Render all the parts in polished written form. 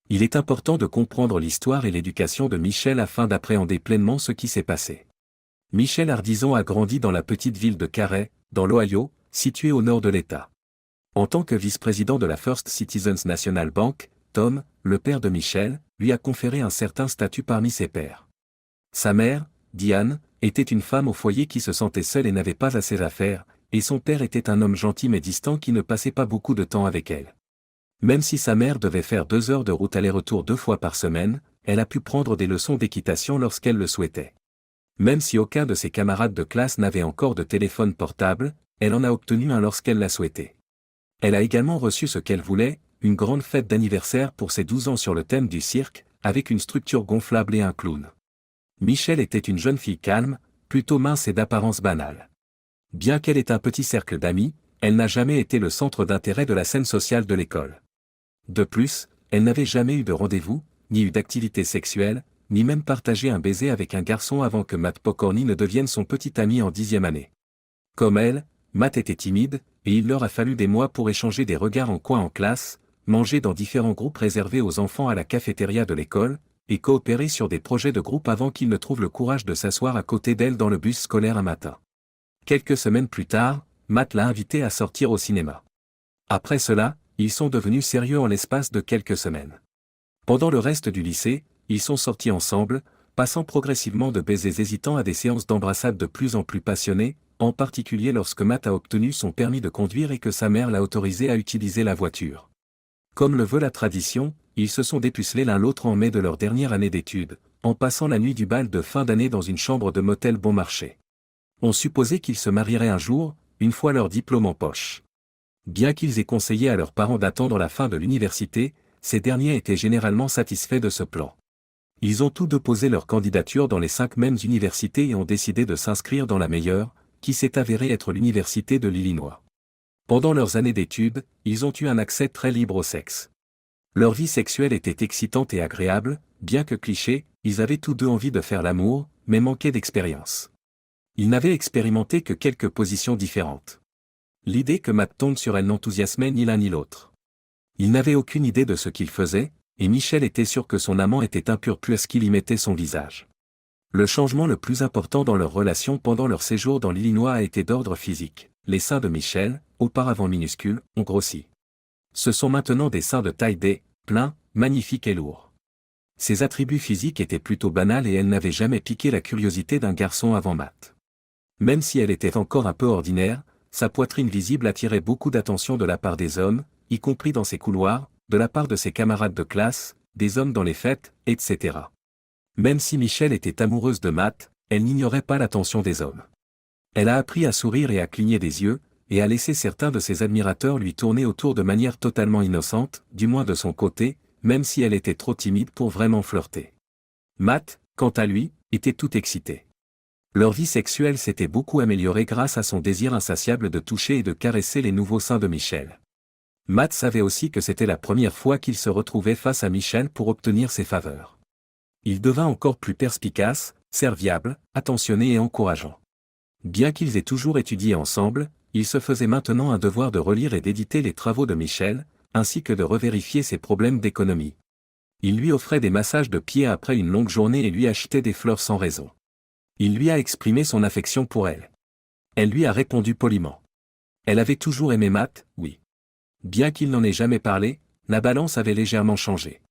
Il est important de comprendre l'histoire et l'éducation de Michel afin d'appréhender pleinement ce qui s'est passé. Michel Hardison a grandi dans la petite ville de Carey, dans l'Ohio, située au nord de l'État. En tant que vice-président de la First Citizens National Bank, Tom, le père de Michel, lui a conféré un certain statut parmi ses pairs. Sa mère, Diane, était une femme au foyer qui se sentait seule et n'avait pas assez à faire, et son père était un homme gentil mais distant qui ne passait pas beaucoup de temps avec elle. Même si sa mère devait faire 2 heures de route aller-retour 2 fois par semaine, elle a pu prendre des leçons d'équitation lorsqu'elle le souhaitait. Même si aucun de ses camarades de classe n'avait encore de téléphone portable, elle en a obtenu un lorsqu'elle l'a souhaité. Elle a également reçu ce qu'elle voulait, une grande fête d'anniversaire pour ses 12 ans sur le thème du cirque, avec une structure gonflable et un clown. Michel était une jeune fille calme, plutôt mince et d'apparence banale. Bien qu'elle ait un petit cercle d'amis, elle n'a jamais été le centre d'intérêt de la scène sociale de l'école. De plus, elle n'avait jamais eu de rendez-vous, ni eu d'activité sexuelle, ni même partagé un baiser avec un garçon avant que Matt Pokorny ne devienne son petit ami en 10e année. Comme elle, Matt était timide, et il leur a fallu des mois pour échanger des regards en coin en classe, manger dans différents groupes réservés aux enfants à la cafétéria de l'école, et coopérer sur des projets de groupe avant qu'il ne trouve le courage de s'asseoir à côté d'elle dans le bus scolaire un matin. Quelques semaines plus tard, Matt l'a invité à sortir au cinéma. Après cela, ils sont devenus sérieux en l'espace de quelques semaines. Pendant le reste du lycée, ils sont sortis ensemble, passant progressivement de baisers hésitants à des séances d'embrassades de plus en plus passionnées, en particulier lorsque Matt a obtenu son permis de conduire et que sa mère l'a autorisé à utiliser la voiture. Comme le veut la tradition, ils se sont dépucelés l'un l'autre en mai de leur dernière année d'études, en passant la nuit du bal de fin d'année dans une chambre de motel bon marché. On supposait qu'ils se marieraient un jour, une fois leur diplôme en poche. Bien qu'ils aient conseillé à leurs parents d'attendre la fin de l'université, ces derniers étaient généralement satisfaits de ce plan. Ils ont tous deux posé leur candidature dans les 5 mêmes universités et ont décidé de s'inscrire dans la meilleure, qui s'est avérée être l'université de l'Illinois. Pendant leurs années d'études, ils ont eu un accès très libre au sexe. Leur vie sexuelle était excitante et agréable, bien que cliché, ils avaient tous deux envie de faire l'amour, mais manquaient d'expérience. Ils n'avaient expérimenté que quelques positions différentes. L'idée que Matt tombe sur elle n'enthousiasmait ni l'un ni l'autre. Ils n'avaient aucune idée de ce qu'ils faisaient, et Michel était sûr que son amant était impur puisqu'il y mettait son visage. Le changement le plus important dans leur relation pendant leur séjour dans l'Illinois a été d'ordre physique. Les seins de Michel, auparavant minuscules, ont grossi. Ce sont maintenant des seins de taille D, pleins, magnifiques et lourds. Ses attributs physiques étaient plutôt banals et elle n'avait jamais piqué la curiosité d'un garçon avant Matt. Même si elle était encore un peu ordinaire, sa poitrine visible attirait beaucoup d'attention de la part des hommes, y compris dans ses couloirs, de la part de ses camarades de classe, des hommes dans les fêtes, etc. Même si Michel était amoureuse de Matt, elle n'ignorait pas l'attention des hommes. Elle a appris à sourire et à cligner des yeux, et à laisser certains de ses admirateurs lui tourner autour de manière totalement innocente, du moins de son côté, même si elle était trop timide pour vraiment flirter. Matt, quant à lui, était tout excité. Leur vie sexuelle s'était beaucoup améliorée grâce à son désir insatiable de toucher et de caresser les nouveaux seins de Michel. Matt savait aussi que c'était la première fois qu'il se retrouvait face à Michel pour obtenir ses faveurs. Il devint encore plus perspicace, serviable, attentionné et encourageant. Bien qu'ils aient toujours étudié ensemble, il se faisait maintenant un devoir de relire et d'éditer les travaux de Michel, ainsi que de revérifier ses problèmes d'économie. Il lui offrait des massages de pieds après une longue journée et lui achetait des fleurs sans raison. Il lui a exprimé son affection pour elle. Elle lui a répondu poliment. Elle avait toujours aimé Matt, oui. Bien qu'il n'en ait jamais parlé, la balance avait légèrement changé.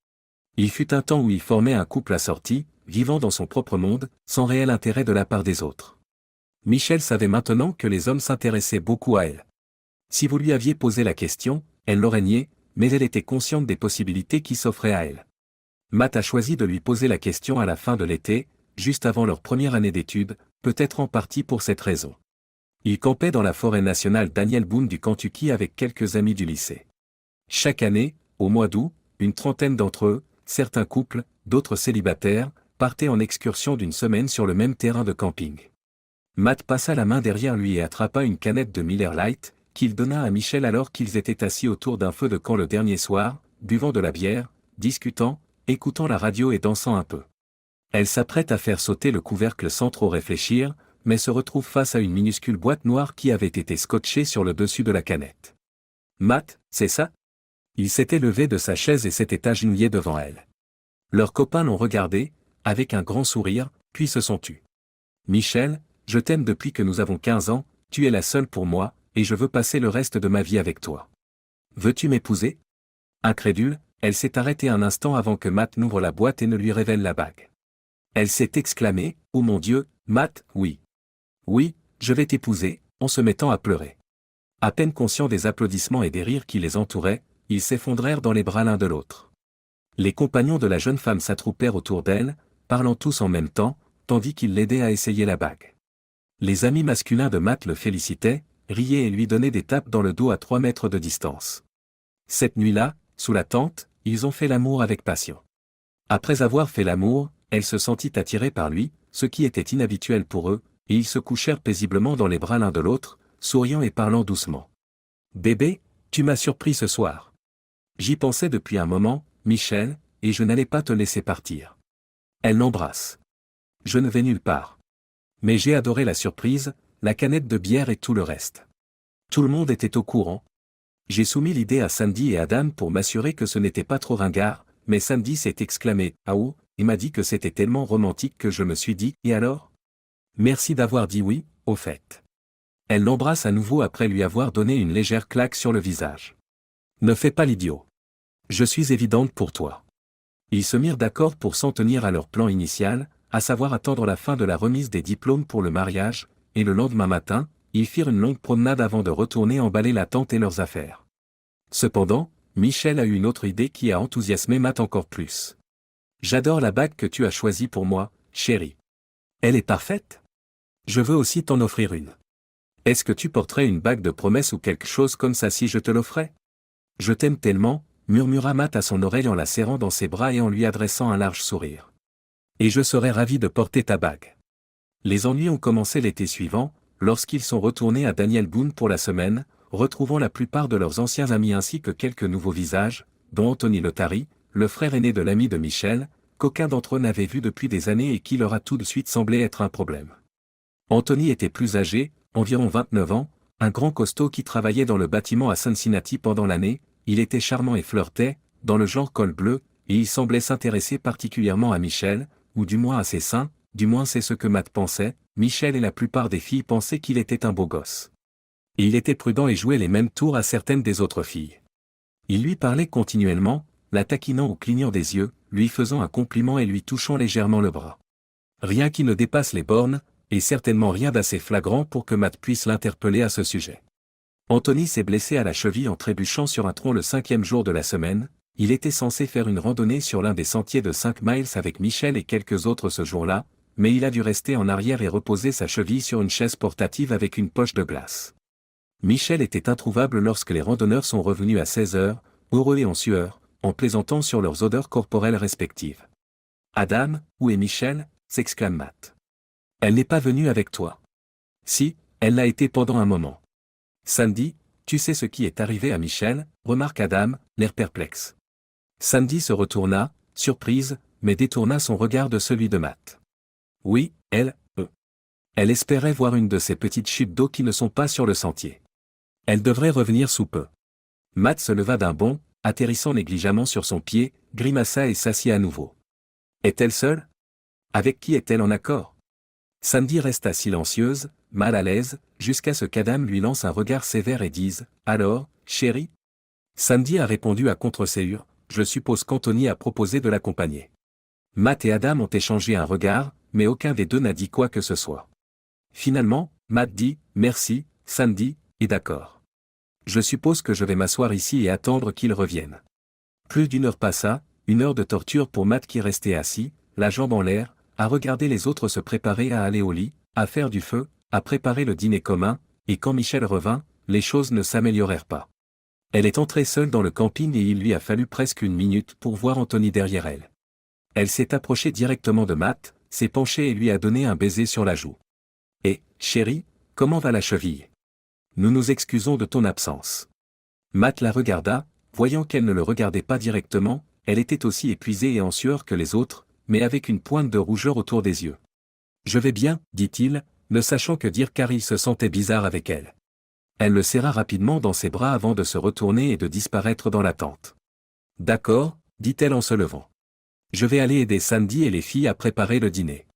Il fut un temps où il formait un couple assorti, vivant dans son propre monde, sans réel intérêt de la part des autres. Michel savait maintenant que les hommes s'intéressaient beaucoup à elle. Si vous lui aviez posé la question, elle l'aurait nié, mais elle était consciente des possibilités qui s'offraient à elle. Matt a choisi de lui poser la question à la fin de l'été, juste avant leur première année d'études, peut-être en partie pour cette raison. Il campait dans la forêt nationale Daniel Boone du Kentucky avec quelques amis du lycée. Chaque année, au mois d'août, une trentaine d'entre eux, certains couples, d'autres célibataires, partaient en excursion d'une semaine sur le même terrain de camping. Matt passa la main derrière lui et attrapa une canette de Miller Lite, qu'il donna à Michel alors qu'ils étaient assis autour d'un feu de camp le dernier soir, buvant de la bière, discutant, écoutant la radio et dansant un peu. Elle s'apprête à faire sauter le couvercle sans trop réfléchir, mais se retrouve face à une minuscule boîte noire qui avait été scotchée sur le dessus de la canette. « Matt, c'est ça ?» Il s'était levé de sa chaise et s'était agenouillé devant elle. Leurs copains l'ont regardé, avec un grand sourire, puis se sont tus. Michel, je t'aime depuis que nous avons 15 ans, tu es la seule pour moi, et je veux passer le reste de ma vie avec toi. Veux-tu m'épouser? Incrédule, elle s'est arrêtée un instant avant que Matt n'ouvre la boîte et ne lui révèle la bague. Elle s'est exclamée, oh mon Dieu, Matt, oui. Oui, je vais t'épouser, en se mettant à pleurer. À peine conscients des applaudissements et des rires qui les entouraient, ils s'effondrèrent dans les bras l'un de l'autre. Les compagnons de la jeune femme s'attroupèrent autour d'elle, parlant tous en même temps, tandis qu'ils l'aidaient à essayer la bague. Les amis masculins de Matt le félicitaient, riaient et lui donnaient des tapes dans le dos à 3 mètres de distance. Cette nuit-là, sous la tente, ils ont fait l'amour avec passion. Après avoir fait l'amour, elle se sentit attirée par lui, ce qui était inhabituel pour eux, et ils se couchèrent paisiblement dans les bras l'un de l'autre, souriant et parlant doucement. « Bébé, tu m'as surpris ce soir. J'y pensais depuis un moment, Michel, et je n'allais pas te laisser partir. » Elle l'embrasse. « Je ne vais nulle part. Mais j'ai adoré la surprise, la canette de bière et tout le reste. Tout le monde était au courant. J'ai soumis l'idée à Sandy et Adam pour m'assurer que ce n'était pas trop ringard, mais Sandy s'est exclamé « Ah oh !» et m'a dit que c'était tellement romantique que je me suis dit « Et alors ?» Merci d'avoir dit oui, au fait. Elle l'embrasse à nouveau après lui avoir donné une légère claque sur le visage. Ne fais pas l'idiot. Je suis évidente pour toi. Ils se mirent d'accord pour s'en tenir à leur plan initial, à savoir attendre la fin de la remise des diplômes pour le mariage, et le lendemain matin, ils firent une longue promenade avant de retourner emballer la tente et leurs affaires. Cependant, Michel a eu une autre idée qui a enthousiasmé Matt encore plus. J'adore la bague que tu as choisie pour moi, chérie. Elle est parfaite? Je veux aussi t'en offrir une. Est-ce que tu porterais une bague de promesse ou quelque chose comme ça si je te l'offrais? Je t'aime tellement, murmura Matt à son oreille en la serrant dans ses bras et en lui adressant un large sourire. Et je serais ravi de porter ta bague. Les ennuis ont commencé l'été suivant, lorsqu'ils sont retournés à Daniel Boone pour la semaine, retrouvant la plupart de leurs anciens amis ainsi que quelques nouveaux visages, dont Anthony Lotari, le frère aîné de l'ami de Michel, qu'aucun d'entre eux n'avait vu depuis des années et qui leur a tout de suite semblé être un problème. Anthony était plus âgé, environ 29 ans, un grand costaud qui travaillait dans le bâtiment à Cincinnati pendant l'année, il était charmant et flirtait, dans le genre col bleu, et il semblait s'intéresser particulièrement à Michel, ou du moins à ses seins, du moins c'est ce que Matt pensait, Michel et la plupart des filles pensaient qu'il était un beau gosse. Et il était prudent et jouait les mêmes tours à certaines des autres filles. Il lui parlait continuellement, la taquinant ou clignant des yeux, lui faisant un compliment et lui touchant légèrement le bras. Rien qui ne dépasse les bornes, et certainement rien d'assez flagrant pour que Matt puisse l'interpeller à ce sujet. Anthony s'est blessé à la cheville en trébuchant sur un tronc le 5e jour de la semaine, il était censé faire une randonnée sur l'un des sentiers de 5 miles avec Michel et quelques autres ce jour-là, mais il a dû rester en arrière et reposer sa cheville sur une chaise portative avec une poche de glace. Michel était introuvable lorsque les randonneurs sont revenus à 16 heures, heureux et en sueur, en plaisantant sur leurs odeurs corporelles respectives. « Adam, où est Michel ?» s'exclame Matt. « Elle n'est pas venue avec toi. »« Si, elle l'a été pendant un moment. »« Sandy, tu sais ce qui est arrivé à Michel ?» remarque Adam, l'air perplexe. Sandy se retourna, surprise, mais détourna son regard de celui de Matt. « Oui, elle espérait voir une de ces petites chutes d'eau qui ne sont pas sur le sentier. Elle devrait revenir sous peu. » Matt se leva d'un bond, atterrissant négligemment sur son pied, grimaça et s'assit à nouveau. « Est-elle seule? Avec qui est-elle en accord ?» Sandy resta silencieuse, mal à l'aise, jusqu'à ce qu'Adam lui lance un regard sévère et dise « Alors, chérie ?» Sandy a répondu à contre-séure « Je suppose qu'Anthony a proposé de l'accompagner. » Matt et Adam ont échangé un regard, mais aucun des deux n'a dit quoi que ce soit. Finalement, Matt dit « Merci, Sandy, et d'accord. Je suppose que je vais m'asseoir ici et attendre qu'il revienne. » Plus d'1 heure passa, 1 heure de torture pour Matt qui restait assis, la jambe en l'air, à regarder les autres se préparer à aller au lit, à faire du feu, à préparer le dîner commun, et quand Michel revint, les choses ne s'améliorèrent pas. Elle est entrée seule dans le camping et il lui a fallu presque 1 minute pour voir Anthony derrière elle. Elle s'est approchée directement de Matt, s'est penchée et lui a donné un baiser sur la joue. « Et, chérie, comment va la cheville? Nous nous excusons de ton absence. » Matt la regarda, voyant qu'elle ne le regardait pas directement, elle était aussi épuisée et en sueur que les autres, mais avec une pointe de rougeur autour des yeux. « Je vais bien, dit-il, ne sachant que dire car il se sentait bizarre avec elle. Elle le serra rapidement dans ses bras avant de se retourner et de disparaître dans la tente. D'accord, dit-elle en se levant. Je vais aller aider Sandy et les filles à préparer le dîner.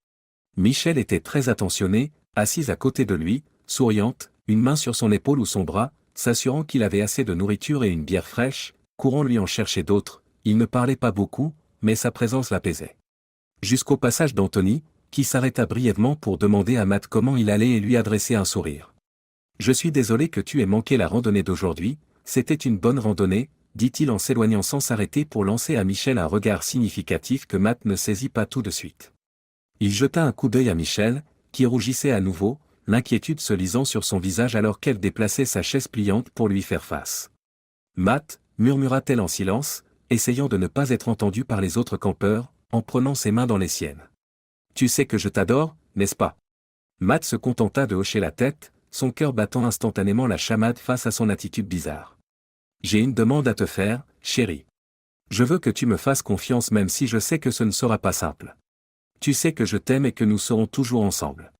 Michel était très attentionnée, assise à côté de lui, souriante, une main sur son épaule ou son bras, s'assurant qu'il avait assez de nourriture et une bière fraîche, courant lui en chercher d'autres. Il ne parlait pas beaucoup, mais sa présence l'apaisait. Jusqu'au passage d'Anthony, qui s'arrêta brièvement pour demander à Matt comment il allait et lui adresser un sourire. « Je suis désolé que tu aies manqué la randonnée d'aujourd'hui, c'était une bonne randonnée, » dit-il en s'éloignant sans s'arrêter pour lancer à Michel un regard significatif que Matt ne saisit pas tout de suite. Il jeta un coup d'œil à Michel, qui rougissait à nouveau, l'inquiétude se lisant sur son visage alors qu'elle déplaçait sa chaise pliante pour lui faire face. « Matt » murmura-t-elle en silence, essayant de ne pas être entendue par les autres campeurs, en prenant ses mains dans les siennes. « Tu sais que je t'adore, n'est-ce pas ?» Matt se contenta de hocher la tête, son cœur battant instantanément la chamade face à son attitude bizarre. « J'ai une demande à te faire, chérie. Je veux que tu me fasses confiance même si je sais que ce ne sera pas simple. Tu sais que je t'aime et que nous serons toujours ensemble. »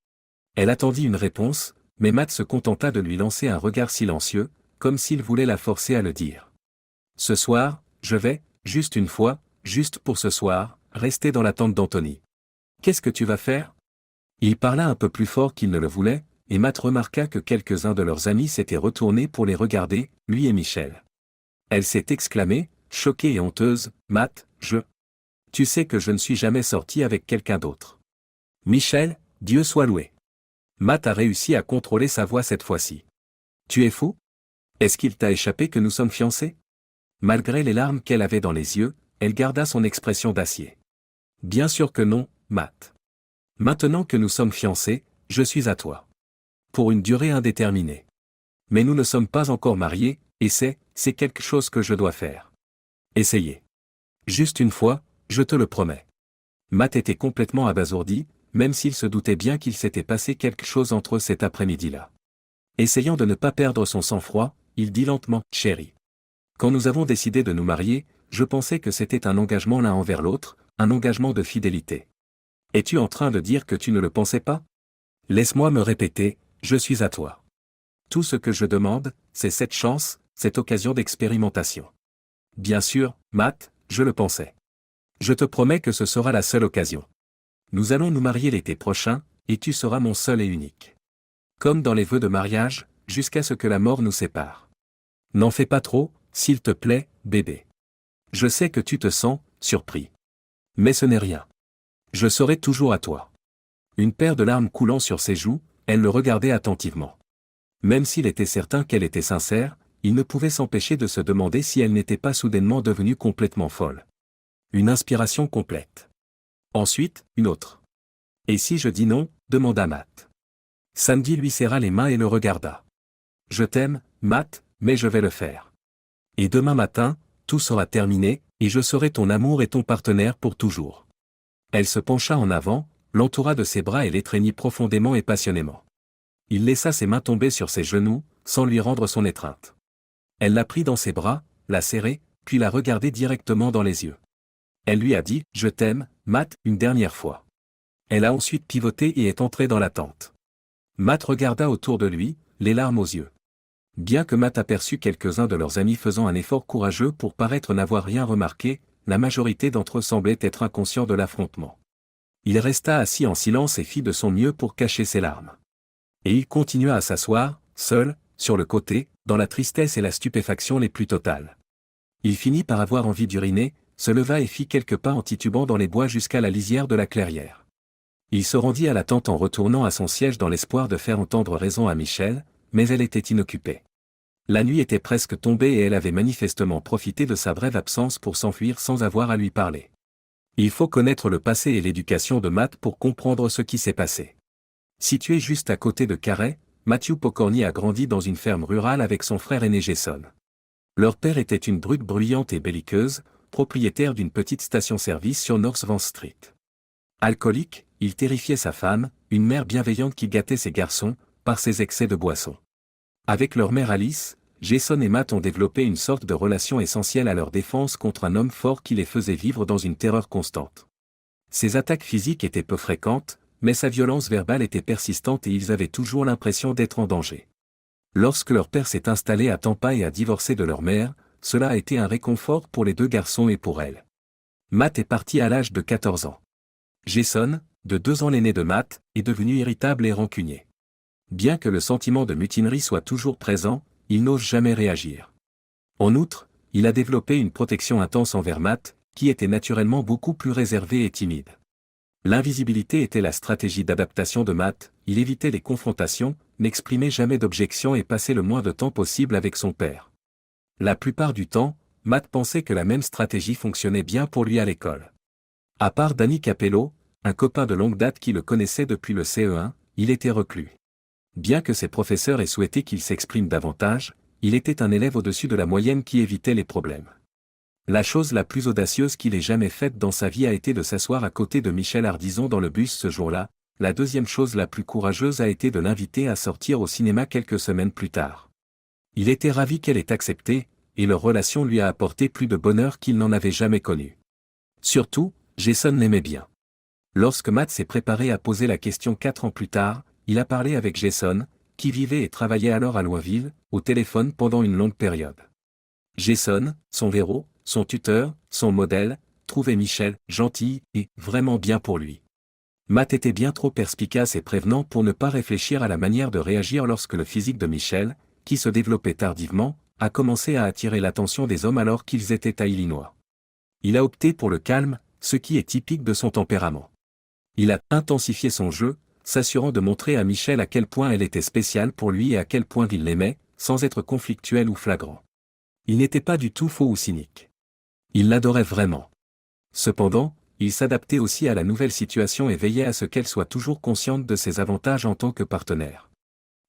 Elle attendit une réponse, mais Matt se contenta de lui lancer un regard silencieux, comme s'il voulait la forcer à le dire. « Ce soir, je vais, juste une fois, juste pour ce soir, rester dans la tente d'Anthony. Qu'est-ce que tu vas faire ?» Il parla un peu plus fort qu'il ne le voulait, et Matt remarqua que quelques-uns de leurs amis s'étaient retournés pour les regarder, lui et Michel. Elle s'est exclamée, choquée et honteuse, « Matt, Tu sais que je ne suis jamais sortie avec quelqu'un d'autre. » Michel, Dieu soit loué. Matt a réussi à contrôler sa voix cette fois-ci. « Tu es fou ? Est-ce qu'il t'a échappé que nous sommes fiancés ?» Malgré les larmes qu'elle avait dans les yeux, elle garda son expression d'acier. « Bien sûr que non, Matt. Maintenant que nous sommes fiancés, je suis à toi. Pour une durée indéterminée. Mais nous ne sommes pas encore mariés, et c'est quelque chose que je dois faire. Essayez. Juste une fois, je te le promets. » Matt était complètement abasourdi, même s'il se doutait bien qu'il s'était passé quelque chose entre eux cet après-midi-là. Essayant de ne pas perdre son sang-froid, il dit lentement, « Chérie. Quand nous avons décidé de nous marier, je pensais que c'était un engagement l'un envers l'autre, un engagement de fidélité. Es-tu en train de dire que tu ne le pensais pas ? Laisse-moi me répéter, je suis à toi. Tout ce que je demande, c'est cette chance, cette occasion d'expérimentation. Bien sûr, Matt, je le pensais. Je te promets que ce sera la seule occasion. Nous allons nous marier l'été prochain, et tu seras mon seul et unique. Comme dans les vœux de mariage, jusqu'à ce que la mort nous sépare. N'en fais pas trop, s'il te plaît, bébé. Je sais que tu te sens surpris. Mais ce n'est rien. Je serai toujours à toi. » Une paire de larmes coulant sur ses joues, elle le regardait attentivement. Même s'il était certain qu'elle était sincère, il ne pouvait s'empêcher de se demander si elle n'était pas soudainement devenue complètement folle. Une inspiration complète. Ensuite, une autre. « Et si je dis non ?» demanda Matt. Sandy lui serra les mains et le regarda. « Je t'aime, Matt, mais je vais le faire. Et demain matin, tout sera terminé, et je serai ton amour et ton partenaire pour toujours. » Elle se pencha en avant, l'entoura de ses bras et l'étreignit profondément et passionnément. Il laissa ses mains tomber sur ses genoux, sans lui rendre son étreinte. Elle la prit dans ses bras, la serrait, puis la regardait directement dans les yeux. Elle lui a dit « Je t'aime, Matt » une dernière fois. Elle a ensuite pivoté et est entrée dans la tente. Matt regarda autour de lui, les larmes aux yeux. Bien que Matt aperçut quelques-uns de leurs amis faisant un effort courageux pour paraître n'avoir rien remarqué, la majorité d'entre eux semblaient être inconscients de l'affrontement. Il resta assis en silence et fit de son mieux pour cacher ses larmes. Et il continua à s'asseoir, seul, sur le côté, dans la tristesse et la stupéfaction les plus totales. Il finit par avoir envie d'uriner, se leva et fit quelques pas en titubant dans les bois jusqu'à la lisière de la clairière. Il se rendit à la tente en retournant à son siège dans l'espoir de faire entendre raison à Michel, mais elle était inoccupée. La nuit était presque tombée et elle avait manifestement profité de sa brève absence pour s'enfuir sans avoir à lui parler. Il faut connaître le passé et l'éducation de Matt pour comprendre ce qui s'est passé. Situé juste à côté de Carey, Matthew Pokorny a grandi dans une ferme rurale avec son frère aîné Jason. Leur père était une brute bruyante et belliqueuse, propriétaire d'une petite station-service sur North Vance Street. Alcoolique, il terrifiait sa femme, une mère bienveillante qui gâtait ses garçons, par ses excès de boisson. Avec leur mère Alice, Jason et Matt ont développé une sorte de relation essentielle à leur défense contre un homme fort qui les faisait vivre dans une terreur constante. Ses attaques physiques étaient peu fréquentes, mais sa violence verbale était persistante et ils avaient toujours l'impression d'être en danger. Lorsque leur père s'est installé à Tampa et a divorcé de leur mère, cela a été un réconfort pour les deux garçons et pour elle. Matt est parti à l'âge de 14 ans. Jason, de 2 ans l'aîné de Matt, est devenu irritable et rancunier. Bien que le sentiment de mutinerie soit toujours présent, il n'ose jamais réagir. En outre, il a développé une protection intense envers Matt, qui était naturellement beaucoup plus réservé et timide. L'invisibilité était la stratégie d'adaptation de Matt, il évitait les confrontations, n'exprimait jamais d'objection et passait le moins de temps possible avec son père. La plupart du temps, Matt pensait que la même stratégie fonctionnait bien pour lui à l'école. À part Danny Capello, un copain de longue date qui le connaissait depuis le CE1, il était reclus. Bien que ses professeurs aient souhaité qu'il s'exprime davantage, il était un élève au-dessus de la moyenne qui évitait les problèmes. La chose la plus audacieuse qu'il ait jamais faite dans sa vie a été de s'asseoir à côté de Michel Ardison dans le bus ce jour-là. La deuxième chose la plus courageuse a été de l'inviter à sortir au cinéma quelques semaines plus tard. Il était ravi qu'elle ait accepté, et leur relation lui a apporté plus de bonheur qu'il n'en avait jamais connu. Surtout, Jason l'aimait bien. Lorsque Matt s'est préparé à poser la question 4 ans plus tard, il a parlé avec Jason, qui vivait et travaillait alors à Louisville, au téléphone pendant une longue période. Jason, son héros, son tuteur, son modèle, trouvait Michel gentil et vraiment bien pour lui. Matt était bien trop perspicace et prévenant pour ne pas réfléchir à la manière de réagir lorsque le physique de Michel, qui se développait tardivement, a commencé à attirer l'attention des hommes alors qu'ils étaient à Illinois. Il a opté pour le calme, ce qui est typique de son tempérament. Il a intensifié son jeu, s'assurant de montrer à Michel à quel point elle était spéciale pour lui et à quel point il l'aimait, sans être conflictuel ou flagrant. Il n'était pas du tout faux ou cynique. Il l'adorait vraiment. Cependant, il s'adaptait aussi à la nouvelle situation et veillait à ce qu'elle soit toujours consciente de ses avantages en tant que partenaire.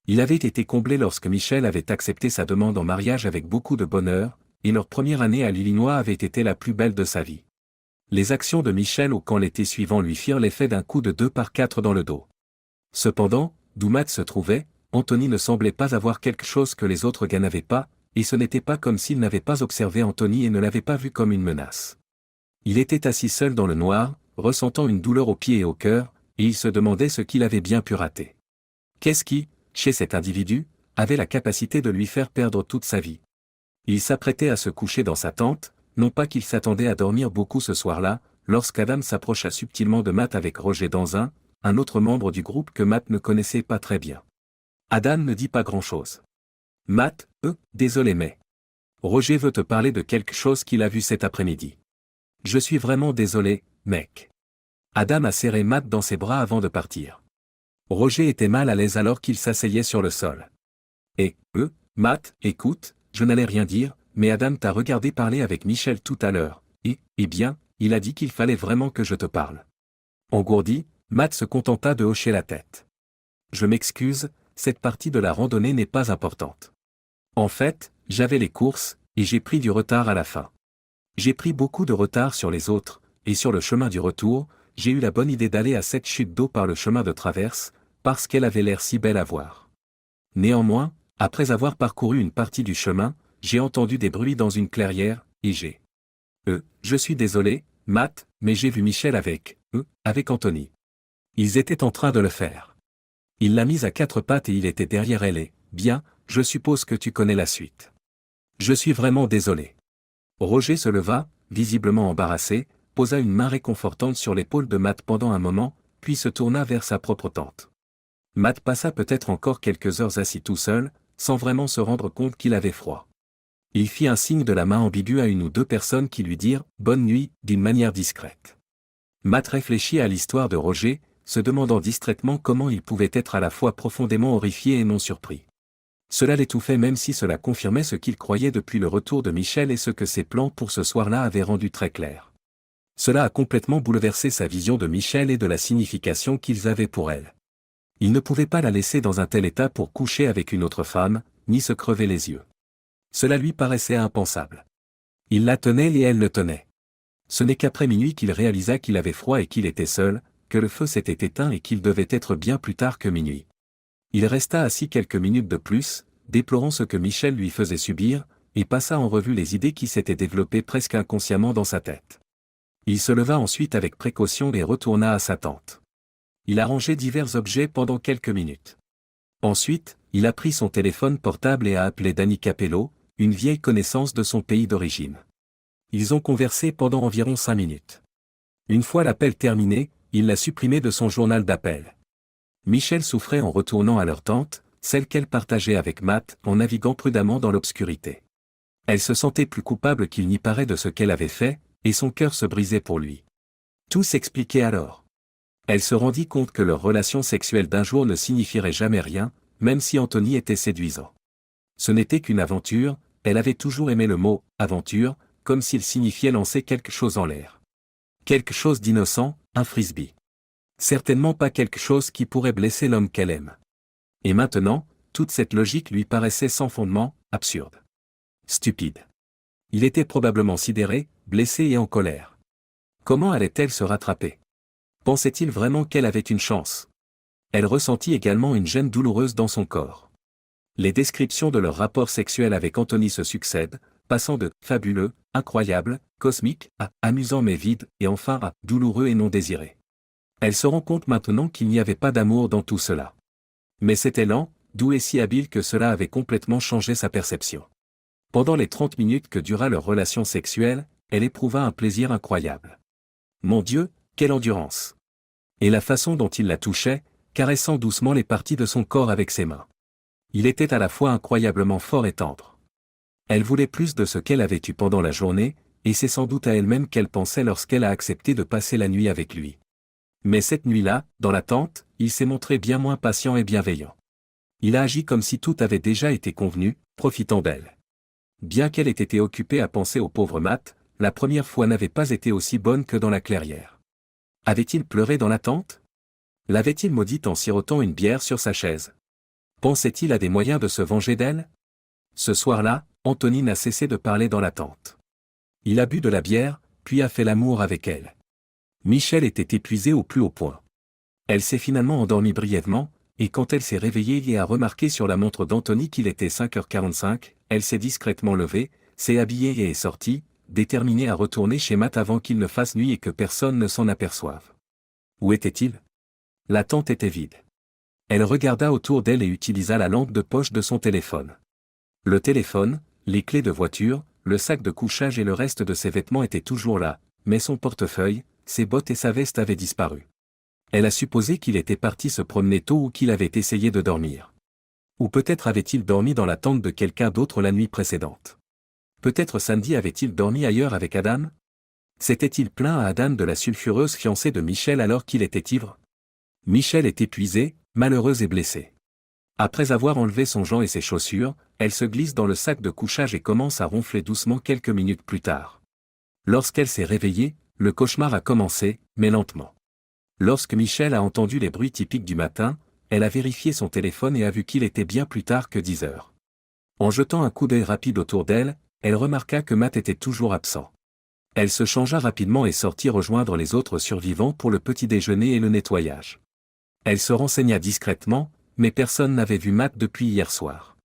Il avait été comblé lorsque Michel avait accepté sa demande en mariage avec beaucoup de bonheur, et leur première année à l'Illinois avait été la plus belle de sa vie. Les actions de Michel au camp l'été suivant lui firent l'effet d'un coup de 2/4 dans le dos. Cependant, d'où Matt se trouvait, Anthony ne semblait pas avoir quelque chose que les autres gars n'avaient pas, et ce n'était pas comme s'il n'avait pas observé Anthony et ne l'avait pas vu comme une menace. Il était assis seul dans le noir, ressentant une douleur aux pieds et au cœur, et il se demandait ce qu'il avait bien pu rater. Qu'est-ce qui, chez cet individu, avait la capacité de lui faire perdre toute sa vie? Il s'apprêtait à se coucher dans sa tente, non pas qu'il s'attendait à dormir beaucoup ce soir-là, lorsqu'Adam s'approcha subtilement de Matt avec Roger Danzin, un autre membre du groupe que Matt ne connaissait pas très bien. Adam ne dit pas grand-chose. Matt, désolé mais. Roger veut te parler de quelque chose qu'il a vu cet après-midi. Je suis vraiment désolé, mec. Adam a serré Matt dans ses bras avant de partir. Roger était mal à l'aise alors qu'il s'asseyait sur le sol. Matt, écoute, je n'allais rien dire, mais Adam t'a regardé parler avec Michel tout à l'heure, et, eh bien, il a dit qu'il fallait vraiment que je te parle. Engourdi, Matt se contenta de hocher la tête. Je m'excuse, cette partie de la randonnée n'est pas importante. En fait, j'avais les courses, et j'ai pris du retard à la fin. J'ai pris beaucoup de retard sur les autres, et sur le chemin du retour, j'ai eu la bonne idée d'aller à cette chute d'eau par le chemin de traverse, parce qu'elle avait l'air si belle à voir. Néanmoins, après avoir parcouru une partie du chemin, j'ai entendu des bruits dans une clairière, et je suis désolé, Matt, mais j'ai vu Michel avec Anthony. Ils étaient en train de le faire. Il l'a mise à 4 pattes et il était derrière elle et, bien, je suppose que tu connais la suite. Je suis vraiment désolé. Roger se leva, visiblement embarrassé, posa une main réconfortante sur l'épaule de Matt pendant un moment, puis se tourna vers sa propre tente. Matt passa peut-être encore quelques heures assis tout seul, sans vraiment se rendre compte qu'il avait froid. Il fit un signe de la main ambigu à une ou deux personnes qui lui dirent « bonne nuit » d'une manière discrète. Matt réfléchit à l'histoire de Roger, se demandant distraitement comment il pouvait être à la fois profondément horrifié et non surpris. Cela l'étouffait même si cela confirmait ce qu'il croyait depuis le retour de Michel et ce que ses plans pour ce soir-là avaient rendu très clair. Cela a complètement bouleversé sa vision de Michel et de la signification qu'ils avaient pour elle. Il ne pouvait pas la laisser dans un tel état pour coucher avec une autre femme, ni se crever les yeux. Cela lui paraissait impensable. Il la tenait et elle le tenait. Ce n'est qu'après minuit qu'il réalisa qu'il avait froid et qu'il était seul, que le feu s'était éteint et qu'il devait être bien plus tard que minuit. Il resta assis quelques minutes de plus, déplorant ce que Michel lui faisait subir, et passa en revue les idées qui s'étaient développées presque inconsciemment dans sa tête. Il se leva ensuite avec précaution et retourna à sa tente. Il arrangeait divers objets pendant quelques minutes. Ensuite, il a pris son téléphone portable et a appelé Danny Capello, une vieille connaissance de son pays d'origine. Ils ont conversé pendant environ 5 minutes. Une fois l'appel terminé, il l'a supprimé de son journal d'appel. Michelle souffrait en retournant à leur tente, celle qu'elle partageait avec Matt, en naviguant prudemment dans l'obscurité. Elle se sentait plus coupable qu'il n'y paraît de ce qu'elle avait fait, et son cœur se brisait pour lui. Tout s'expliquait alors. Elle se rendit compte que leur relation sexuelle d'un jour ne signifierait jamais rien, même si Anthony était séduisant. Ce n'était qu'une aventure, elle avait toujours aimé le mot « aventure », comme s'il signifiait lancer quelque chose en l'air. Quelque chose d'innocent, un frisbee. Certainement pas quelque chose qui pourrait blesser l'homme qu'elle aime. Et maintenant, toute cette logique lui paraissait sans fondement, absurde. Stupide. Il était probablement sidéré, blessé et en colère. Comment allait-elle se rattraper? Pensait-il vraiment qu'elle avait une chance? Elle ressentit également une gêne douloureuse dans son corps. Les descriptions de leur rapport sexuel avec Anthony se succèdent, passant de « fabuleux », « incroyable », « cosmique » à « amusant mais vide » et enfin à « douloureux et non désiré ». Elle se rend compte maintenant qu'il n'y avait pas d'amour dans tout cela. Mais c'était lent, doux et si habile que cela avait complètement changé sa perception. Pendant les 30 minutes que dura leur relation sexuelle, elle éprouva un plaisir incroyable. Mon Dieu, quelle endurance! Et la façon dont il la touchait, caressant doucement les parties de son corps avec ses mains. Il était à la fois incroyablement fort et tendre. Elle voulait plus de ce qu'elle avait eu pendant la journée, et c'est sans doute à elle-même qu'elle pensait lorsqu'elle a accepté de passer la nuit avec lui. Mais cette nuit-là, dans la tente, il s'est montré bien moins patient et bienveillant. Il a agi comme si tout avait déjà été convenu, profitant d'elle. Bien qu'elle ait été occupée à penser au pauvre Matt, la première fois n'avait pas été aussi bonne que dans la clairière. Avait-il pleuré dans la tente? L'avait-il maudite en sirotant une bière sur sa chaise? Pensait-il à des moyens de se venger d'elle? Ce soir-là, Anthony n'a cessé de parler dans la tente. Il a bu de la bière, puis a fait l'amour avec elle. Michelle était épuisée au plus haut point. Elle s'est finalement endormie brièvement, et quand elle s'est réveillée et a remarqué sur la montre d'Anthony qu'il était 5h45, elle s'est discrètement levée, s'est habillée et est sortie, déterminée à retourner chez Matt avant qu'il ne fasse nuit et que personne ne s'en aperçoive. Où était-il? La tente était vide. Elle regarda autour d'elle et utilisa la lampe de poche de son téléphone. Le téléphone, les clés de voiture, le sac de couchage et le reste de ses vêtements étaient toujours là, mais son portefeuille, ses bottes et sa veste avaient disparu. Elle a supposé qu'il était parti se promener tôt ou qu'il avait essayé de dormir. Ou peut-être avait-il dormi dans la tente de quelqu'un d'autre la nuit précédente. Peut-être Sandy avait-il dormi ailleurs avec Adam? S'était-il plaint à Adam de la sulfureuse fiancée de Michelle alors qu'il était ivre? Michelle est épuisée, malheureuse et blessée. Après avoir enlevé son gant et ses chaussures, elle se glisse dans le sac de couchage et commence à ronfler doucement quelques minutes plus tard. Lorsqu'elle s'est réveillée, le cauchemar a commencé, mais lentement. Lorsque Michelle a entendu les bruits typiques du matin, elle a vérifié son téléphone et a vu qu'il était bien plus tard que 10 heures. En jetant un coup d'œil rapide autour d'elle, elle remarqua que Matt était toujours absent. Elle se changea rapidement et sortit rejoindre les autres survivants pour le petit déjeuner et le nettoyage. Elle se renseigna discrètement, mais personne n'avait vu Matt depuis hier soir.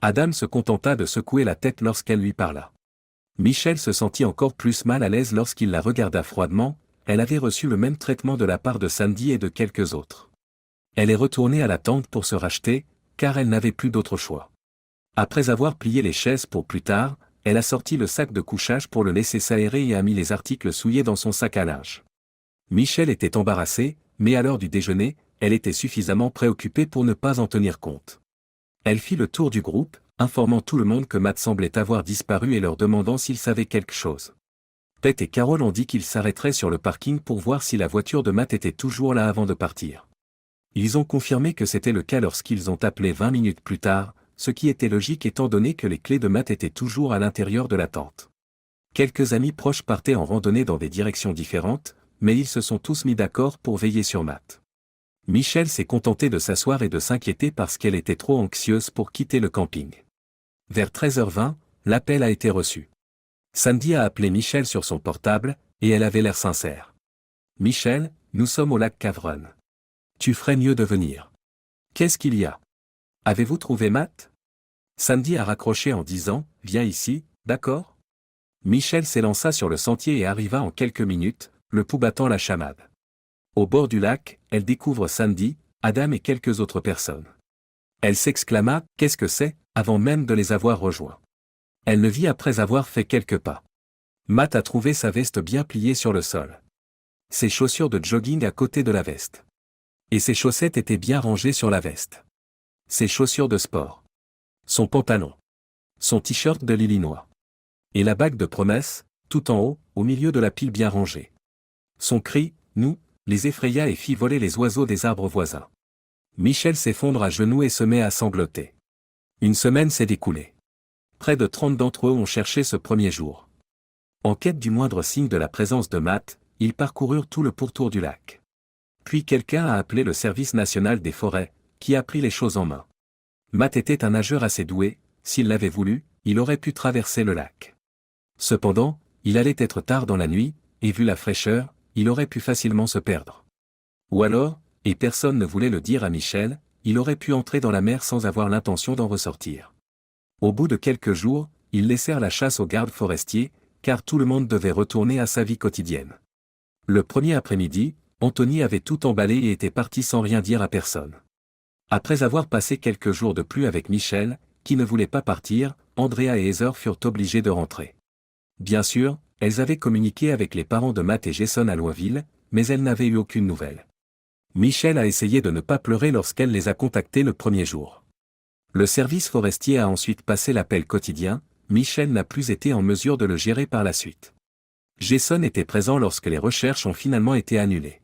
Adam se contenta de secouer la tête lorsqu'elle lui parla. Michelle se sentit encore plus mal à l'aise lorsqu'il la regarda froidement, elle avait reçu le même traitement de la part de Sandy et de quelques autres. Elle est retournée à la tente pour se racheter, car elle n'avait plus d'autre choix. Après avoir plié les chaises pour plus tard, elle a sorti le sac de couchage pour le laisser s'aérer et a mis les articles souillés dans son sac à linge. Michelle était embarrassée, mais à l'heure du déjeuner, elle était suffisamment préoccupée pour ne pas en tenir compte. Elle fit le tour du groupe, informant tout le monde que Matt semblait avoir disparu et leur demandant s'ils savaient quelque chose. Pete et Carol ont dit qu'ils s'arrêteraient sur le parking pour voir si la voiture de Matt était toujours là avant de partir. Ils ont confirmé que c'était le cas lorsqu'ils ont appelé 20 minutes plus tard, ce qui était logique étant donné que les clés de Matt étaient toujours à l'intérieur de la tente. Quelques amis proches partaient en randonnée dans des directions différentes, mais ils se sont tous mis d'accord pour veiller sur Matt. Michelle s'est contentée de s'asseoir et de s'inquiéter parce qu'elle était trop anxieuse pour quitter le camping. Vers 13h20, l'appel a été reçu. Sandy a appelé Michelle sur son portable, et elle avait l'air sincère. « Michelle, nous sommes au lac Cavron. Tu ferais mieux de venir. »« Qu'est-ce qu'il y a? Avez-vous trouvé Matt ?» Sandy a raccroché en disant « Viens ici, d'accord ?» Michelle s'élança sur le sentier et arriva en quelques minutes, le pouls battant la chamade. Au bord du lac, elle découvre Sandy, Adam et quelques autres personnes. Elle s'exclama « Qu'est-ce que c'est ?» avant même de les avoir rejoints. Elle le vit après avoir fait quelques pas. Matt a trouvé sa veste bien pliée sur le sol. Ses chaussures de jogging à côté de la veste. Et ses chaussettes étaient bien rangées sur la veste. Ses chaussures de sport. Son pantalon. Son t-shirt de l'Illinois. Et la bague de promesse, tout en haut, au milieu de la pile bien rangée. Son cri, nous, les effraya et fit voler les oiseaux des arbres voisins. Michel s'effondre à genoux et se met à sangloter. Une semaine s'est écoulée. Près de 30 d'entre eux ont cherché ce premier jour. En quête du moindre signe de la présence de Matt, ils parcoururent tout le pourtour du lac. Puis quelqu'un a appelé le Service national des forêts, qui a pris les choses en main. Matt était un nageur assez doué, s'il l'avait voulu, il aurait pu traverser le lac. Cependant, il allait être tard dans la nuit, et vu la fraîcheur, il aurait pu facilement se perdre. Ou alors, et personne ne voulait le dire à Michel, il aurait pu entrer dans la mer sans avoir l'intention d'en ressortir. Au bout de quelques jours, ils laissèrent la chasse aux gardes forestiers, car tout le monde devait retourner à sa vie quotidienne. Le premier après-midi, Anthony avait tout emballé et était parti sans rien dire à personne. Après avoir passé quelques jours de plus avec Michel, qui ne voulait pas partir, Andrea et Heather furent obligées de rentrer. Bien sûr, elles avaient communiqué avec les parents de Matt et Jason à Louisville, mais elles n'avaient eu aucune nouvelle. Michel a essayé de ne pas pleurer lorsqu'elle les a contactés le premier jour. Le service forestier a ensuite passé l'appel quotidien, Michel n'a plus été en mesure de le gérer par la suite. Jason était présent lorsque les recherches ont finalement été annulées.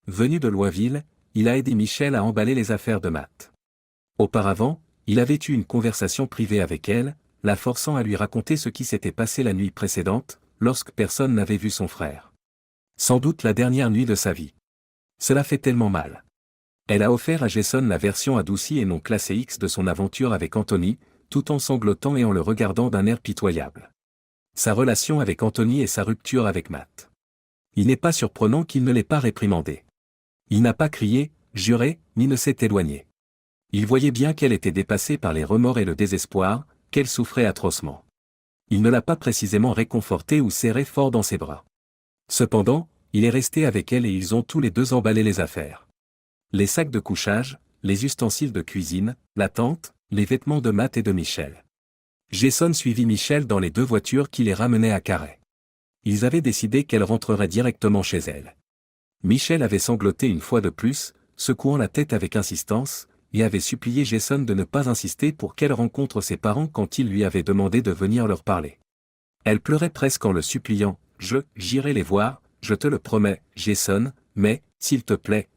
Venu de Louisville, il a aidé Michel à emballer les affaires de Matt. Auparavant, il avait eu une conversation privée avec elle, la forçant à lui raconter ce qui s'était passé la nuit précédente, lorsque personne n'avait vu son frère. Sans doute la dernière nuit de sa vie. Cela fait tellement mal. Elle a offert à Jason la version adoucie et non classée X de son aventure avec Anthony, tout en sanglotant et en le regardant d'un air pitoyable. Sa relation avec Anthony et sa rupture avec Matt. Il n'est pas surprenant qu'il ne l'ait pas réprimandé. Il n'a pas crié, juré, ni ne s'est éloigné. Il voyait bien qu'elle était dépassée par les remords et le désespoir, qu'elle souffrait atrocement. Il ne l'a pas précisément réconfortée ou serrée fort dans ses bras. Cependant, il est resté avec elle et ils ont tous les deux emballé les affaires. Les sacs de couchage, les ustensiles de cuisine, la tente, les vêtements de Matt et de Michel. Jason suivit Michel dans les deux voitures qui les ramenaient à Carhaix. Ils avaient décidé qu'elle rentrerait directement chez elle. Michel avait sangloté une fois de plus, secouant la tête avec insistance, et avait supplié Jason de ne pas insister pour qu'elle rencontre ses parents quand il lui avait demandé de venir leur parler. Elle pleurait presque en le suppliant, « J'irai les voir, je te le promets, Jason, mais, s'il te plaît,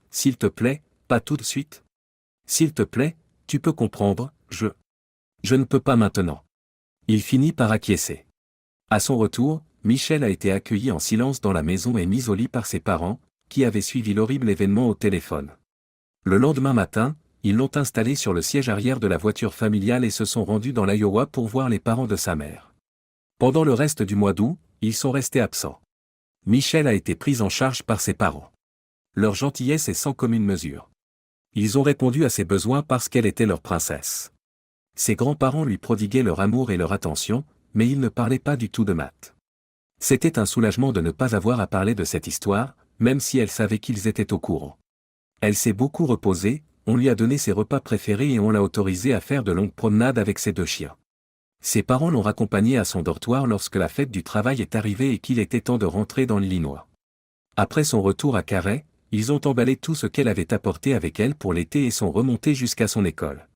pas tout de suite. S'il te plaît, tu peux comprendre, je ne peux pas maintenant. » Il finit par acquiescer. À son retour, Michel a été accueilli en silence dans la maison et mis au lit par ses parents, qui avaient suivi l'horrible événement au téléphone. Le lendemain matin, ils l'ont installé sur le siège arrière de la voiture familiale et se sont rendus dans l'Iowa pour voir les parents de sa mère. Pendant le reste du mois d'août, ils sont restés absents. Michel a été prise en charge par ses parents. Leur gentillesse est sans commune mesure. Ils ont répondu à ses besoins parce qu'elle était leur princesse. Ses grands-parents lui prodiguaient leur amour et leur attention, mais ils ne parlaient pas du tout de Matt. C'était un soulagement de ne pas avoir à parler de cette histoire, même si elle savait qu'ils étaient au courant. Elle s'est beaucoup reposée, on lui a donné ses repas préférés et on l'a autorisée à faire de longues promenades avec ses deux chiens. Ses parents l'ont raccompagnée à son dortoir lorsque la fête du travail est arrivée et qu'il était temps de rentrer dans l'Illinois. Après son retour à Carhaix, ils ont emballé tout ce qu'elle avait apporté avec elle pour l'été et sont remontés jusqu'à son école.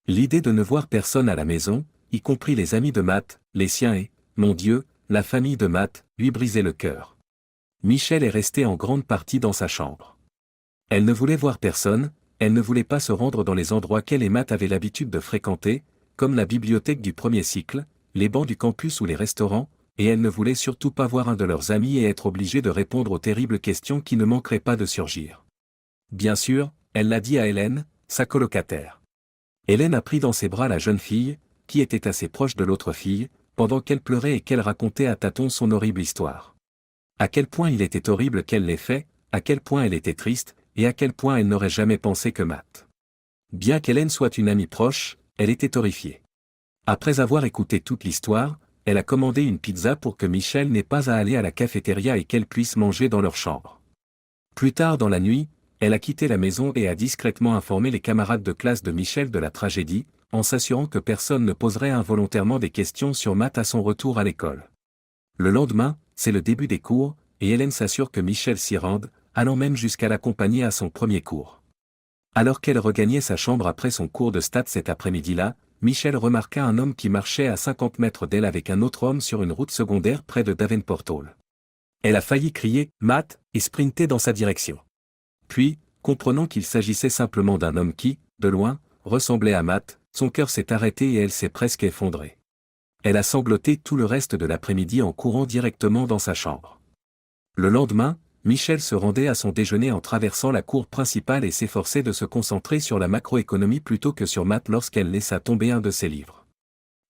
L'idée de ne voir personne à la maison, y compris les amis de Matt, les siens et, mon Dieu, la famille de Matt, lui brisait le cœur. Michel est resté en grande partie dans sa chambre. Elle ne voulait voir personne, elle ne voulait pas se rendre dans les endroits qu'elle et Matt avaient l'habitude de fréquenter, comme la bibliothèque du premier cycle, les bancs du campus ou les restaurants, et elle ne voulait surtout pas voir un de leurs amis et être obligée de répondre aux terribles questions qui ne manqueraient pas de surgir. Bien sûr, elle l'a dit à Hélène, sa colocataire. Hélène a pris dans ses bras la jeune fille, qui était assez proche de l'autre fille, pendant qu'elle pleurait et qu'elle racontait à tâtons son horrible histoire. À quel point il était horrible qu'elle l'ait fait, à quel point elle était triste, et à quel point elle n'aurait jamais pensé que Matt. Bien qu'Hélène soit une amie proche, elle était horrifiée. Après avoir écouté toute l'histoire, elle a commandé une pizza pour que Michel n'ait pas à aller à la cafétéria et qu'elle puisse manger dans leur chambre. Plus tard dans la nuit, Elle a quitté la maison et a discrètement informé les camarades de classe de Michel de la tragédie, en s'assurant que personne ne poserait involontairement des questions sur Matt à son retour à l'école. Le lendemain, c'est le début des cours, et Hélène s'assure que Michel s'y rende, allant même jusqu'à l'accompagner à son premier cours. Alors qu'elle regagnait sa chambre après son cours de stats cet après-midi-là, Michel remarqua un homme qui marchait à 50 mètres d'elle avec un autre homme sur une route secondaire près de Davenport Hall. Elle a failli crier « Matt » et sprinter dans sa direction. Puis, comprenant qu'il s'agissait simplement d'un homme qui, de loin, ressemblait à Matt, son cœur s'est arrêté et elle s'est presque effondrée. Elle a sangloté tout le reste de l'après-midi en courant directement dans sa chambre. Le lendemain, Michel se rendait à son déjeuner en traversant la cour principale et s'efforçait de se concentrer sur la macroéconomie plutôt que sur Matt lorsqu'elle laissa tomber un de ses livres.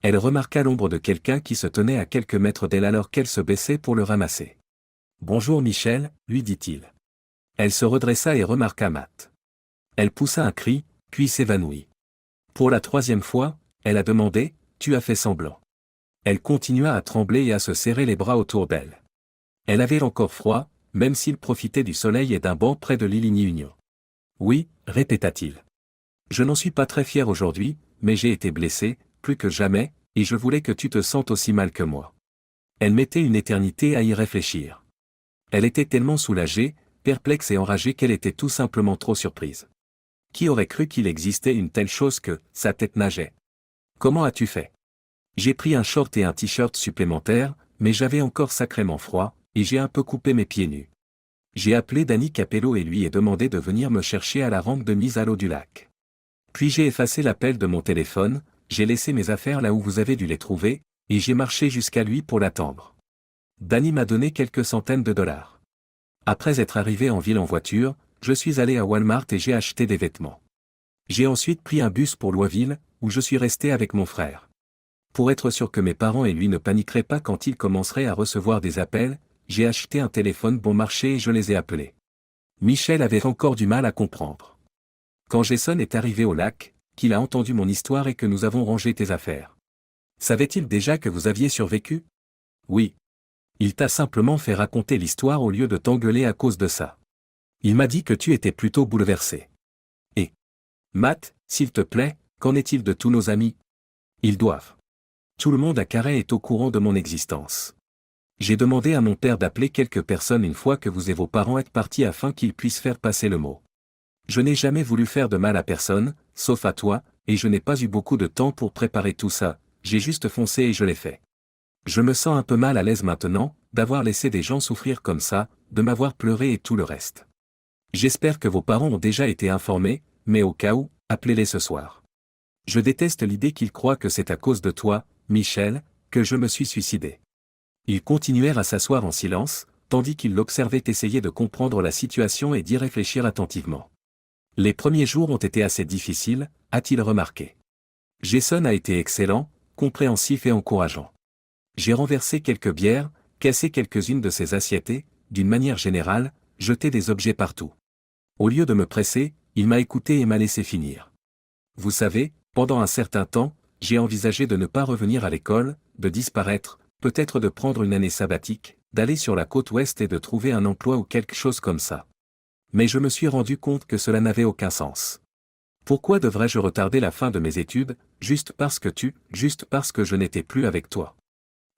Elle remarqua l'ombre de quelqu'un qui se tenait à quelques mètres d'elle alors qu'elle se baissait pour le ramasser. « Bonjour Michel », lui dit-il. Elle se redressa et remarqua Matt. Elle poussa un cri, puis s'évanouit. Pour la troisième fois, elle a demandé « Tu as fait semblant ». Elle continua à trembler et à se serrer les bras autour d'elle. Elle avait encore froid, même s'il profitait du soleil et d'un banc près de l'Illigny Union. « Oui », répéta-t-il. « Je n'en suis pas très fier aujourd'hui, mais j'ai été blessé, plus que jamais, et je voulais que tu te sentes aussi mal que moi. » Elle mettait une éternité à y réfléchir. Elle était tellement soulagée, perplexe et enragée qu'elle était tout simplement trop surprise. Qui aurait cru qu'il existait une telle chose que sa tête nageait? « Comment as-tu fait? » J'ai pris un short et un t-shirt supplémentaire, mais j'avais encore sacrément froid, et j'ai un peu coupé mes pieds nus. J'ai appelé Danny Capello et lui ai demandé de venir me chercher à la rampe de mise à l'eau du lac. Puis j'ai effacé l'appel de mon téléphone, j'ai laissé mes affaires là où vous avez dû les trouver, et j'ai marché jusqu'à lui pour l'attendre. Danny m'a donné quelques centaines de dollars. Après être arrivé en ville en voiture, je suis allé à Walmart et j'ai acheté des vêtements. J'ai ensuite pris un bus pour Louisville, où je suis resté avec mon frère. Pour être sûr que mes parents et lui ne paniqueraient pas quand ils commenceraient à recevoir des appels, j'ai acheté un téléphone bon marché et je les ai appelés. Michel avait encore du mal à comprendre. Quand Jason est arrivé au lac, qu'il a entendu mon histoire et que nous avons rangé tes affaires. Savait-il déjà que vous aviez survécu? Oui. Il t'a simplement fait raconter l'histoire au lieu de t'engueuler à cause de ça. Il m'a dit que tu étais plutôt bouleversé. Et Matt, s'il te plaît, qu'en est-il de tous nos amis? Ils doivent. Tout le monde à Carey est au courant de mon existence. J'ai demandé à mon père d'appeler quelques personnes une fois que vous et vos parents êtes partis afin qu'ils puissent faire passer le mot. Je n'ai jamais voulu faire de mal à personne, sauf à toi, et je n'ai pas eu beaucoup de temps pour préparer tout ça, j'ai juste foncé et je l'ai fait. Je me sens un peu mal à l'aise maintenant, d'avoir laissé des gens souffrir comme ça, de m'avoir pleuré et tout le reste. J'espère que vos parents ont déjà été informés, mais au cas où, appelez-les ce soir. Je déteste l'idée qu'ils croient que c'est à cause de toi, Michel, que je me suis suicidé. Ils continuèrent à s'asseoir en silence, tandis qu'ils l'observaient essayer de comprendre la situation et d'y réfléchir attentivement. Les premiers jours ont été assez difficiles, a-t-il remarqué. Jason a été excellent, compréhensif et encourageant. J'ai renversé quelques bières, cassé quelques-unes de ses assiettes et, d'une manière générale, jeté des objets partout. Au lieu de me presser, il m'a écouté et m'a laissé finir. Vous savez, pendant un certain temps, j'ai envisagé de ne pas revenir à l'école, de disparaître, peut-être de prendre une année sabbatique, d'aller sur la côte ouest et de trouver un emploi ou quelque chose comme ça. Mais je me suis rendu compte que cela n'avait aucun sens. Pourquoi devrais-je retarder la fin de mes études, juste parce que je n'étais plus avec toi?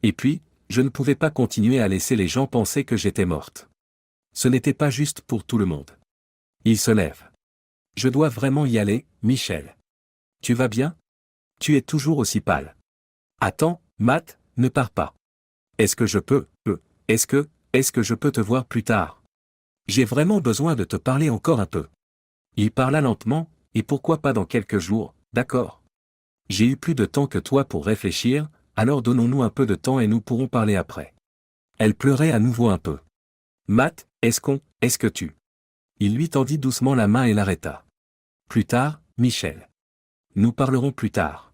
Et puis, je ne pouvais pas continuer à laisser les gens penser que j'étais morte. Ce n'était pas juste pour tout le monde. Il se lève. Je dois vraiment y aller, Michel. Tu vas bien? Tu es toujours aussi pâle. Attends, Matt, ne pars pas. Est-ce que je peux te voir plus tard? J'ai vraiment besoin de te parler encore un peu. Il parla lentement, et pourquoi pas dans quelques jours, d'accord? J'ai eu plus de temps que toi pour réfléchir, alors donnons-nous un peu de temps et nous pourrons parler après. Elle pleurait à nouveau un peu. Matt, est-ce que tu... Il lui tendit doucement la main et l'arrêta. Plus tard, Michel. Nous parlerons plus tard.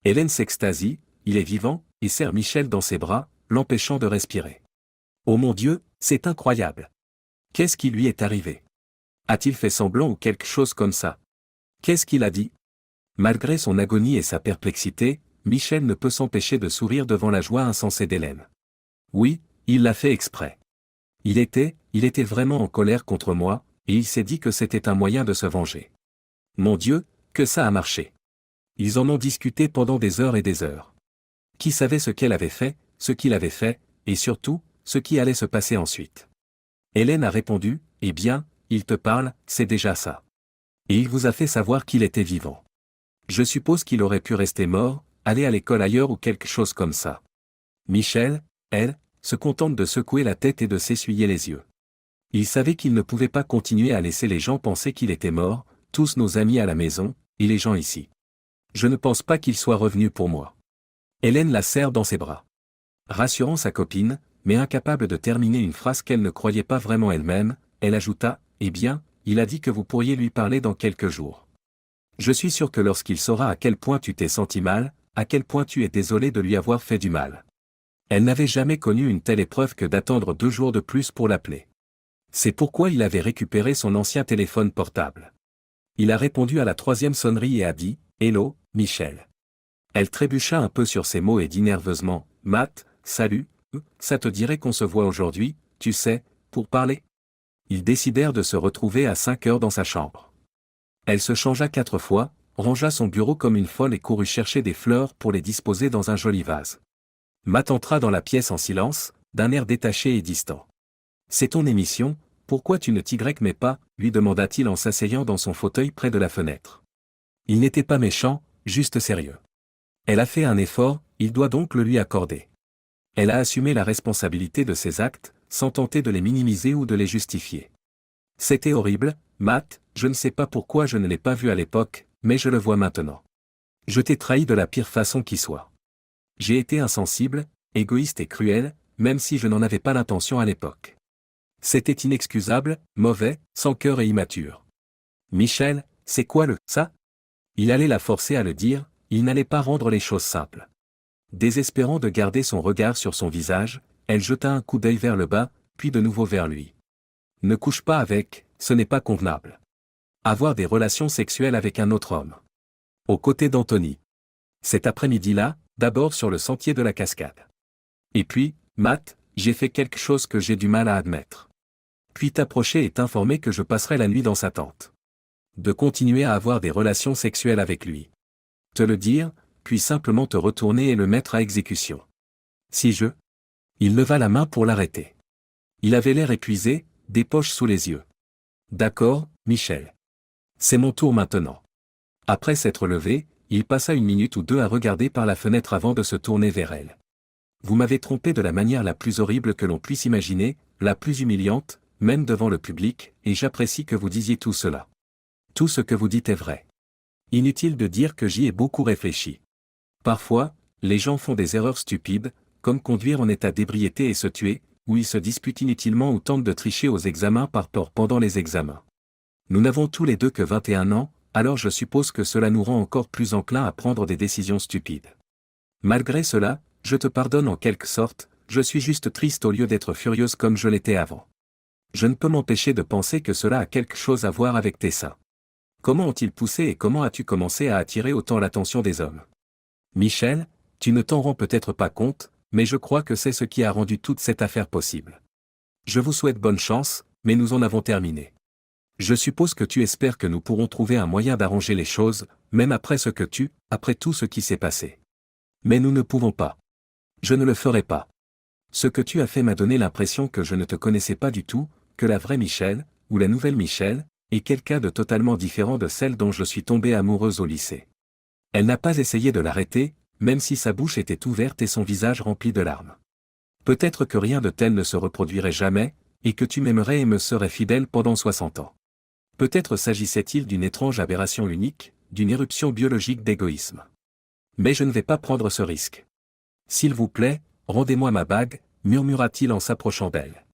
Hélène s'extasie, il est vivant, et serre Michel dans ses bras, l'empêchant de respirer. Oh mon Dieu, c'est incroyable. Qu'est-ce qui lui est arrivé? A-t-il fait semblant ou quelque chose comme ça? Qu'est-ce qu'il a dit? Malgré son agonie et sa perplexité, Michel ne peut s'empêcher de sourire devant la joie insensée d'Hélène. Oui, il l'a fait exprès. Il était vraiment en colère contre moi, et il s'est dit que c'était un moyen de se venger. Mon Dieu, que ça a marché. Ils en ont discuté pendant des heures et des heures. Qui savait ce qu'elle avait fait, ce qu'il avait fait, et surtout, ce qui allait se passer ensuite. Hélène a répondu, eh bien, il te parle, c'est déjà ça. Et il vous a fait savoir qu'il était vivant. Je suppose qu'il aurait pu rester mort, aller à l'école ailleurs ou quelque chose comme ça. Michel, elle, se contente de secouer la tête et de s'essuyer les yeux. Il savait qu'il ne pouvait pas continuer à laisser les gens penser qu'il était mort, tous nos amis à la maison, et les gens ici. Je ne pense pas qu'il soit revenu pour moi. Hélène la serre dans ses bras. Rassurant sa copine, mais incapable de terminer une phrase qu'elle ne croyait pas vraiment elle-même, elle ajouta, « Eh bien, il a dit que vous pourriez lui parler dans quelques jours. Je suis sûr que lorsqu'il saura à quel point tu t'es senti mal, à quel point tu es désolé de lui avoir fait du mal. » Elle n'avait jamais connu une telle épreuve que d'attendre 2 jours de plus pour l'appeler. C'est pourquoi il avait récupéré son ancien téléphone portable. Il a répondu à la 3e sonnerie et a dit, « Hello, Michel. » Elle trébucha un peu sur ses mots et dit nerveusement, « Matt, salut, ça te dirait qu'on se voit aujourd'hui, tu sais, pour parler ?» Ils décidèrent de se retrouver à 5 heures dans sa chambre. Elle se changea 4 fois, rangea son bureau comme une folle et courut chercher des fleurs pour les disposer dans un joli vase. Matt entra dans la pièce en silence, d'un air détaché et distant. « C'est ton émission, pourquoi tu ne t'y pas ?» lui demanda-t-il en s'asseyant dans son fauteuil près de la fenêtre. Il n'était pas méchant, juste sérieux. Elle a fait un effort, il doit donc le lui accorder. Elle a assumé la responsabilité de ses actes, sans tenter de les minimiser ou de les justifier. C'était horrible, Matt, je ne sais pas pourquoi je ne l'ai pas vu à l'époque, mais je le vois maintenant. Je t'ai trahi de la pire façon qui soit. J'ai été insensible, égoïste et cruel, même si je n'en avais pas l'intention à l'époque. C'était inexcusable, mauvais, sans cœur et immature. Michel, c'est quoi ça? Il allait la forcer à le dire, il n'allait pas rendre les choses simples. Désespérant de garder son regard sur son visage, elle jeta un coup d'œil vers le bas, puis de nouveau vers lui. Ne couche pas avec, ce n'est pas convenable. Avoir des relations sexuelles avec un autre homme. Aux côtés d'Anthony. Cet après-midi-là, d'abord sur le sentier de la cascade. Et puis, Matt, j'ai fait quelque chose que j'ai du mal à admettre. Puis t'approcher et t'informer que je passerai la nuit dans sa tente. De continuer à avoir des relations sexuelles avec lui. Te le dire, puis simplement te retourner et le mettre à exécution. Si je... Il leva la main pour l'arrêter. Il avait l'air épuisé, des poches sous les yeux. D'accord, Michel. C'est mon tour maintenant. Après s'être levé, il passa 1 minute ou 2 à regarder par la fenêtre avant de se tourner vers elle. Vous m'avez trompé de la manière la plus horrible que l'on puisse imaginer, la plus humiliante, même devant le public, et j'apprécie que vous disiez tout cela. Tout ce que vous dites est vrai. Inutile de dire que j'y ai beaucoup réfléchi. Parfois, les gens font des erreurs stupides, comme conduire en état d'ébriété et se tuer, ou ils se disputent inutilement ou tentent de tricher aux examens par peur pendant les examens. Nous n'avons tous les deux que 21 ans, alors je suppose que cela nous rend encore plus enclins à prendre des décisions stupides. Malgré cela, je te pardonne en quelque sorte, je suis juste triste au lieu d'être furieuse comme je l'étais avant. Je ne peux m'empêcher de penser que cela a quelque chose à voir avec tes seins. Comment ont-ils poussé et comment as-tu commencé à attirer autant l'attention des hommes? Michel, tu ne t'en rends peut-être pas compte, mais je crois que c'est ce qui a rendu toute cette affaire possible. Je vous souhaite bonne chance, mais nous en avons terminé. Je suppose que tu espères que nous pourrons trouver un moyen d'arranger les choses, même après tout ce qui s'est passé. Mais nous ne pouvons pas. Je ne le ferai pas. Ce que tu as fait m'a donné l'impression que je ne te connaissais pas du tout, que la vraie Michel, ou la nouvelle Michel, est quelqu'un de totalement différent de celle dont je suis tombée amoureuse au lycée. Elle n'a pas essayé de l'arrêter, même si sa bouche était ouverte et son visage rempli de larmes. Peut-être que rien de tel ne se reproduirait jamais, et que tu m'aimerais et me serais fidèle pendant 60 ans. Peut-être s'agissait-il d'une étrange aberration unique, d'une éruption biologique d'égoïsme. Mais je ne vais pas prendre ce risque. S'il vous plaît, rendez-moi ma bague, murmura-t-il en s'approchant d'elle.